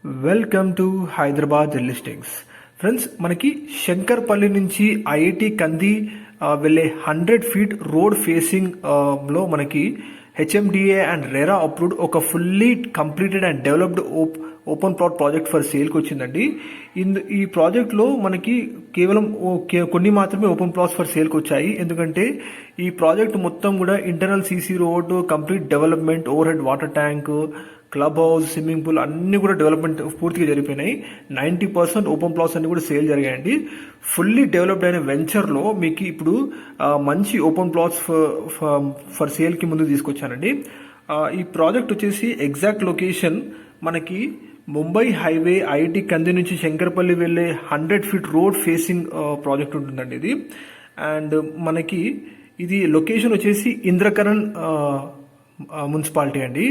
Welcome to Hyderabad real estates. Friends, మనకి శంకర్పల్లి నుంచి IIT కంది వెళ్ళే 100 ఫీట్ రోడ్ ఫేసింగ్ లో మనకి హెచ్ఎండిఏ అండ్ రెరా అప్రూవ్డ్ ఒక fully completed and developed open plot project for సేల్కి వచ్చిందండి. ఈ ప్రాజెక్ట్లో మనకి కేవలం కొన్ని మాత్రమే ఓపెన్ ప్లాట్స్ ఫర్ సేల్కి వచ్చాయి. ఎందుకంటే ఈ ప్రాజెక్ట్ మొత్తం కూడా internal CC road, complete development, over head water tank, club house, swimming pool అన్ని కూడా డెవలప్మెంట్ పూర్తిగా జరిగిపోయినాయి. 90% ఓపెన్ ప్లాట్స్ అన్ని కూడా సేల్ జరిగాయండి. ఫుల్లీ డెవలప్డ్ అయిన వెంచర్లో మీకు ఇప్పుడు మంచి ఓపెన్ ప్లాట్స్ ఫర్ సేల్కి ముందుకు తీసుకొచ్చానండి. ఈ ప్రాజెక్ట్ వచ్చేసి ఎగ్జాక్ట్ లొకేషన్ మనకి ముంబై హైవే ఐఐటి కంది నుంచి శంకర్పల్లి వెళ్ళే 100 ఫీట్ రోడ్ ఫేసింగ్ ప్రాజెక్ట్ ఉంటుందండి ఇది. అండ్ మనకి ఇది లొకేషన్ వచ్చేసి ఇంద్రకరణ్ మున్సిపాలిటీ అండి.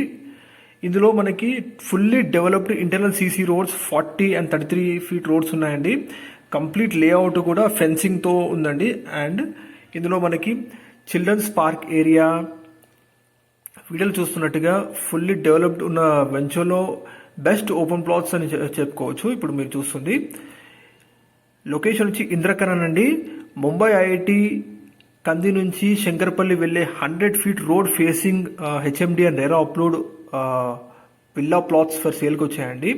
ఇందులో మనకి fully developed internal CC roads 40 and 33 feet roads ఉన్నాయండి. కంప్లీట్ లేఅవుట్ కూడా ఫెన్సింగ్తో ఉందండి. అండ్ ఇందులో మనకి చిల్డ్రన్స్ పార్క్ ఏరియా, వీడియోలు చూస్తున్నట్టుగా ఫుల్లీ డెవలప్డ్ ఉన్న వెంచర్లో బెస్ట్ ఓపెన్ ప్లాట్స్ అని చెప్పుకోవచ్చు. ఇప్పుడు మీరు చూస్తుంది లొకేషన్ వచ్చి ఇంద్రకరణ్ అండి. ముంబై ఐఐటి కంది నుంచి శంకర్పల్లి వెళ్ళే 100 feet road facing HMD and RERA approved villa plots for సేల్కి వచ్చాయండి.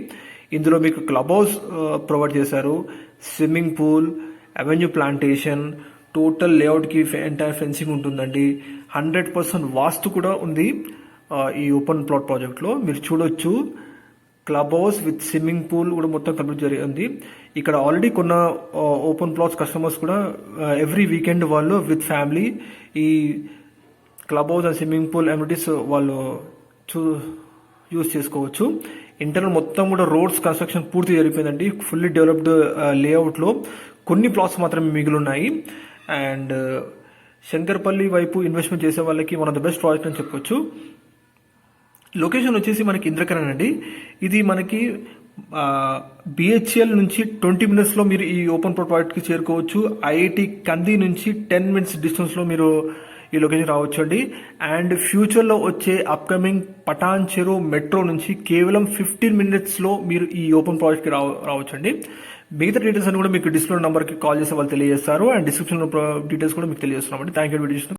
ఇందులో మీకు క్లబ్ హౌస్ ప్రొవైడ్ చేశారు, swimming pool, avenue plantation, total లేఅవుట్కి ఎంటైర్ ఫెన్సింగ్ ఉంటుందండి. 100% వాస్తు కూడా ఉంది ఈ ఓపెన్ ప్లాట్ ప్రాజెక్ట్లో. మీరు చూడొచ్చు club house with swimming pool కూడా మొత్తం కంప్లీట్ జరిగింది. ఇక్కడ ఆల్రెడీ కొన్న ఓపెన్ ప్లాట్స్ కస్టమర్స్ కూడా ఎవ్రీ వీకెండ్ వాళ్ళు విత్ ఫ్యామిలీ ఈ club house and swimming pool amenities వాళ్ళు యూజ్ చేసుకోవచ్చు. ఇంటర్నల్ మొత్తం కూడా రోడ్స్ కన్స్ట్రక్షన్ పూర్తి జరిగిపోయిందండి. ఫుల్లీ డెవలప్డ్ లేఅవుట్లో కొన్ని ప్లాట్స్ మాత్రమే మిగిలి ఉన్నాయి. అండ్ శంకర్పల్లి వైపు ఇన్వెస్ట్మెంట్ చేసే వాళ్ళకి one of the best project అని చెప్పొచ్చు. లొకేషన్ వచ్చేసి మనకి ఇంద్రకరణ్ అండి. ఇది మనకి బిహెచ్ఎల్ నుంచి 20 minutesలో మీరు ఈ ఓపెన్ ప్లాట్ ప్రాజెక్ట్కి చేరుకోవచ్చు. ఐఐటి కంది నుంచి 10 minutes డిస్టెన్స్లో మీరు ఈ లొకేషన్ రావచ్చు అండి. అండ్ ఫ్యూచర్లో వచ్చే అప్కమింగ్ పటాన్ చెరు మెట్రో నుంచి కేవలం 15 minutesలో మీరు ఈ ఓపెన్ ప్రాజెక్ట్కి రావచ్చు అండి. మిగతా డీటెయిల్స్ అని కూడా మీకు డిస్ప్లే నెంబర్కి కాల్ చేసే వాళ్ళు తెలియజేస్తారు. అండ్ డిస్క్రిప్షన్ డీటెయిల్స్ కూడా మీకు తెలియజేస్తున్నామండి. Thank you.